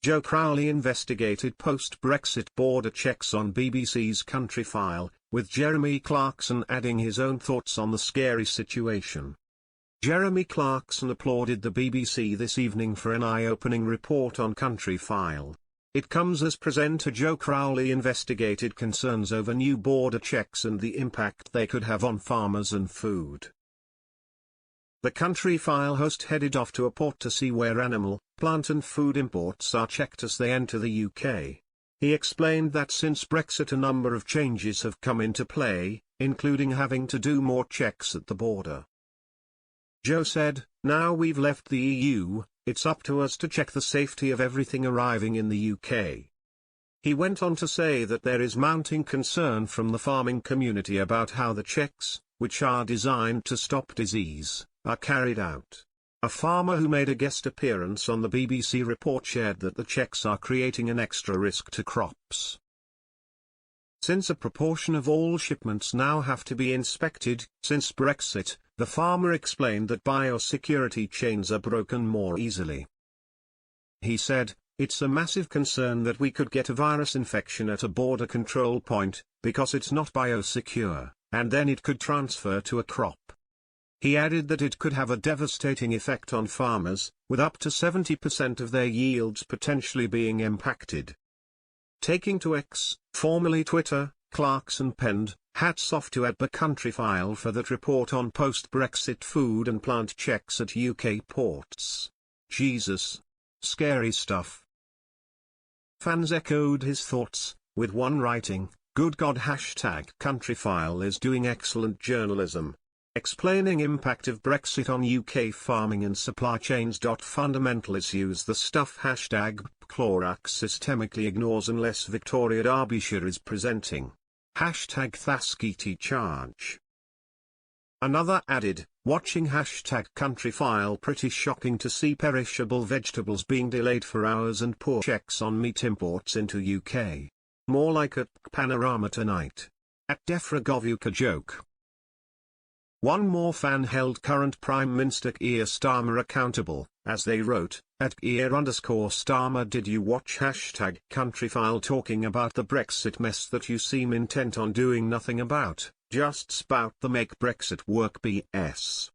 Joe Crowley investigated post-Brexit border checks on BBC's Countryfile, with Jeremy Clarkson adding his own thoughts on the scary situation. Jeremy Clarkson applauded the BBC this evening for an eye-opening report on Countryfile. It comes as presenter Joe Crowley investigated concerns over new border checks and the impact they could have on farmers and food. The Countryfile host headed off to a port to see where animal, plant and food imports are checked as they enter the UK. He explained that since Brexit a number of changes have come into play, including having to do more checks at the border. Joe said, "Now we've left the EU, it's up to us to check the safety of everything arriving in the UK." He went on to say that there is mounting concern from the farming community about how the checks, which are designed to stop disease, are carried out. A farmer who made a guest appearance on the BBC report shared that the checks are creating an extra risk to crops. Since a proportion of all shipments now have to be inspected, since Brexit, the farmer explained that biosecurity chains are broken more easily. He said, "It's a massive concern that we could get a virus infection at a border control point, because it's not biosecure, and then it could transfer to a crop." He added that it could have a devastating effect on farmers, with up to 70% of their yields potentially being impacted. Taking to X, formerly Twitter, Clarkson penned, "Hats off to the Countryfile for that report on post-Brexit food and plant checks at UK ports. Jesus. Scary stuff." Fans echoed his thoughts, with one writing, "Good God, #Countryfile is doing excellent journalism. Explaining impact of Brexit on UK farming and supply chains. Fundamental issues the stuff #Clorax systemically ignores unless Victoria Derbyshire is presenting. #Thaskiti charge." Another added, "Watching #Countryfile pretty shocking to see perishable vegetables being delayed for hours and poor checks on meat imports into UK. More like a panorama tonight. @Defragovuka joke." One more fan held current Prime Minister Keir Starmer accountable, as they wrote, @Keir_Starmer, did you watch #Countryfile talking about the Brexit mess that you seem intent on doing nothing about, just spout the make Brexit work BS.